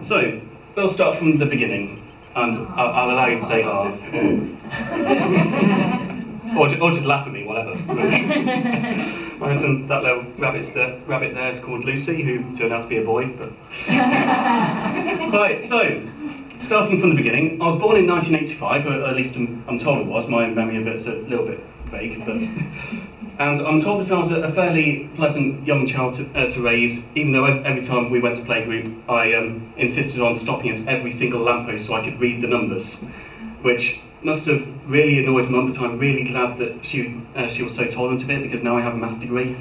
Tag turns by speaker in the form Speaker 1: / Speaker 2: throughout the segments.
Speaker 1: So, we'll start from the beginning, and I'll allow you to say "ah," or just laugh at me, whatever. Right, and that little rabbit there is called Lucy, who turned out to be a boy. But right, so starting from the beginning, I was born in 1985, or at least I'm told it was. My memory of it's a little bit vague, but. And I'm told that I was a fairly pleasant young child to raise, even though every time we went to playgroup, I insisted on stopping at every single lamppost so I could read the numbers, which must have really annoyed Mum, but I'm really glad that she was so tolerant of it, because now I have a maths degree.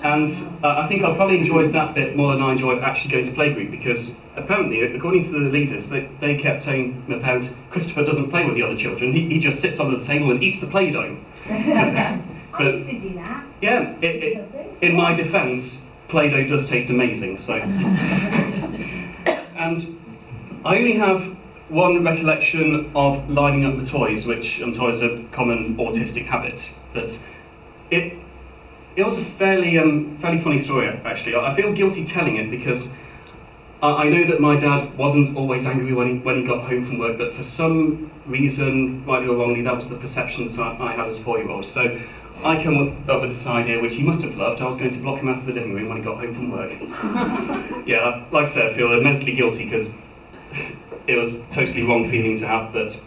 Speaker 1: And I think I probably enjoyed that bit more than I enjoyed actually going to playgroup, because apparently, according to the leaders, they kept saying to my parents, Christopher doesn't play with the other children, he just sits under the table and eats the Play-Doh.
Speaker 2: I used to do that.
Speaker 1: Yeah, in my defence, Play-Doh does taste amazing, so. And I only have one recollection of lining up the toys, which I'm told is a common autistic habit, but it was a fairly funny story, actually. I feel guilty telling it because I know that my dad wasn't always angry when he got home from work, but for some reason, rightly or wrongly, that was the perception that I had as a 4-year-old. So I came up with this idea, which he must have loved. I was going to block him out of the living room when he got home from work. Yeah, like I said, I feel immensely guilty because it was a totally wrong feeling to have. But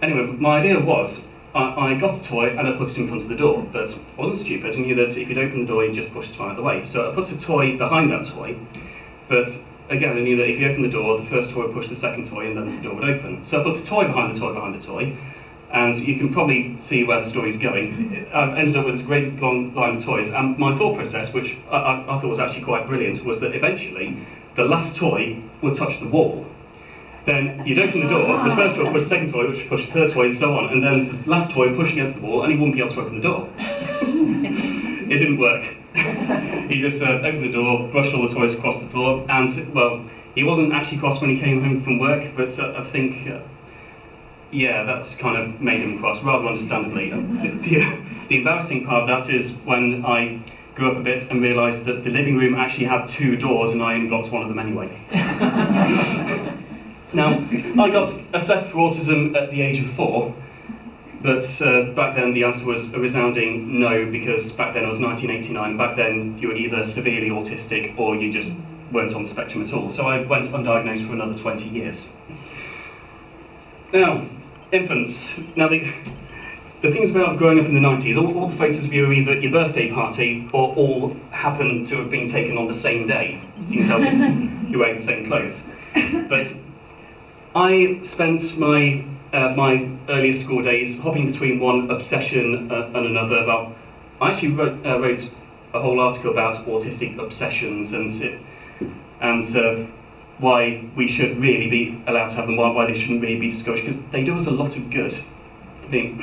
Speaker 1: anyway, my idea was, I got a toy and I put it in front of the door, but I wasn't stupid. I knew that if you'd open the door, you'd just push the toy out of the way. So I put a toy behind that toy, but again, I knew that if you open the door, the first toy would push the second toy and then the door would open. So I put a toy behind the toy behind the toy, and you can probably see where the story's going. I ended up with this great long line of toys, and my thought process, which I thought was actually quite brilliant, was that eventually the last toy would touch the wall. Then you'd open the door, the first toy would push the second toy, which would push the third toy, and so on, and then the last toy would push against the wall, and he wouldn't be able to open the door. It didn't work. He just opened the door, brushed all the toys across the floor, and, well, he wasn't actually cross when he came home from work, but I think, yeah, that's kind of made him cross, rather understandably. The embarrassing part of that is when I grew up a bit and realised that the living room actually had 2 doors, and I only blocked one of them anyway. Now, I got assessed for autism at the age of 4, but back then the answer was a resounding no, because back then it was 1989. Back then you were either severely autistic or you just weren't on the spectrum at all. So I went undiagnosed for another 20 years. Now, infants. Now, the things about growing up in the 90s, all the photos of you are either at your birthday party or all happen to have been taken on the same day. You can tell because you're wearing the same clothes. But I spent my earliest school days hopping between one obsession and another. I actually wrote a whole article about autistic obsessions and why we should really be allowed to have them, why they shouldn't really be discouraged, because they do us a lot of good. I think,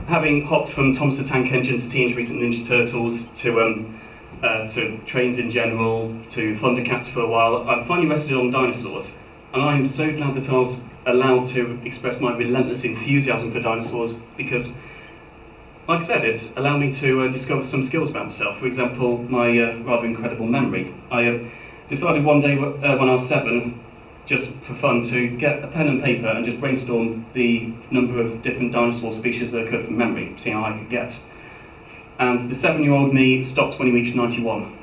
Speaker 1: having hopped from Thomas the Tank Engine to Teenage Mutant Ninja Turtles to trains in general to Thundercats for a while, I finally rested on dinosaurs. And I'm so glad that I was allowed to express my relentless enthusiasm for dinosaurs, because, like I said, it's allowed me to discover some skills about myself. For example, my rather incredible memory. I decided one day when I was 7, just for fun, to get a pen and paper and just brainstorm the number of different dinosaur species that occurred from memory, see how I could get. And the 7-year-old me stopped when he reached 91.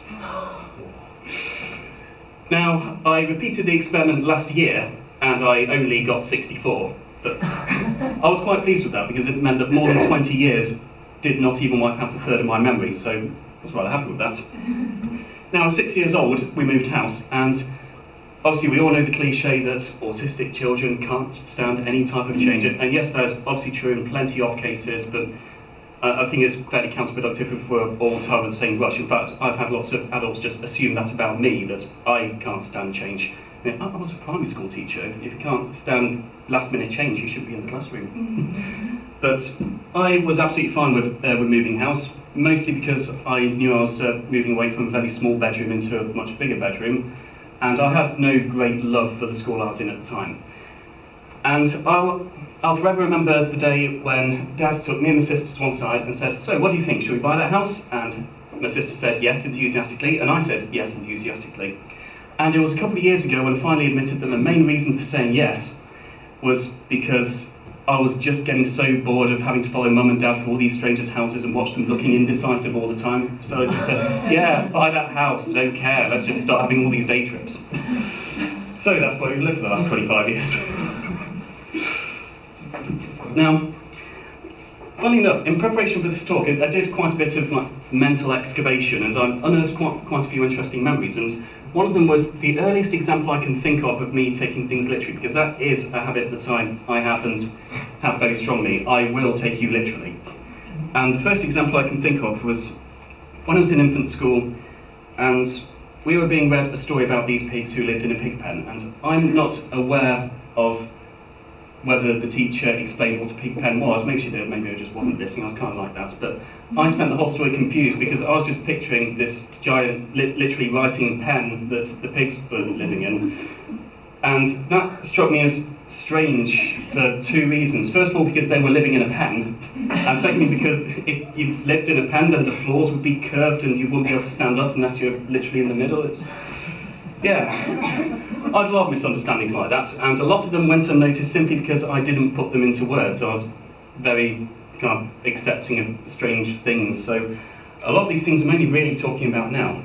Speaker 1: Now, I repeated the experiment last year, and I only got 64, but I was quite pleased with that, because it meant that more than 20 years did not even wipe out a third of my memory, so I was rather happy with that. Now, at 6 years old, we moved house, and obviously we all know the cliche that autistic children can't stand any type of change, and yes, that is obviously true in plenty of cases, but I think it's fairly counterproductive if we're all tired of the same rush. In fact, I've had lots of adults just assume that about me, that I can't stand change. I mean, I was a primary school teacher. If you can't stand last-minute change, you shouldn't be in the classroom. But I was absolutely fine with moving house, mostly because I knew I was moving away from a very small bedroom into a much bigger bedroom, and I had no great love for the school I was in at the time. And I'll forever remember the day when Dad took me and my sister to one side and said, "So, what do you think? Should we buy that house?" And my sister said yes enthusiastically, and I said yes enthusiastically. And it was a couple of years ago when I finally admitted that the main reason for saying yes was because I was just getting so bored of having to follow mum and dad through all these strangers' houses and watch them looking indecisive all the time. So I just said, yeah, buy that house, don't care, let's just start having all these day trips. So that's why we've lived for the last 25 years. Now, funnily enough, in preparation for this talk, I did quite a bit of mental excavation, and I unearthed quite a few interesting memories. And one of them was the earliest example I can think of me taking things literally, because that is a habit that I have and have very strongly. I will take you literally. And the first example I can think of was when I was in infant school, and we were being read a story about these pigs who lived in a pig pen, and I'm not aware of whether the teacher explained what a pig pen was. Maybe she did, maybe I just wasn't listening, I was kind of like that. But I spent the whole story confused because I was just picturing this giant, literally writing pen that the pigs were living in. And that struck me as strange for two reasons. First of all, because they were living in a pen. And secondly, because if you lived in a pen, then the floors would be curved and you wouldn't be able to stand up unless you're literally in the middle. Yeah. I'd love misunderstandings like that, and a lot of them went unnoticed simply because I didn't put them into words. I was very kind of accepting of strange things. So a lot of these things I'm only really talking about now.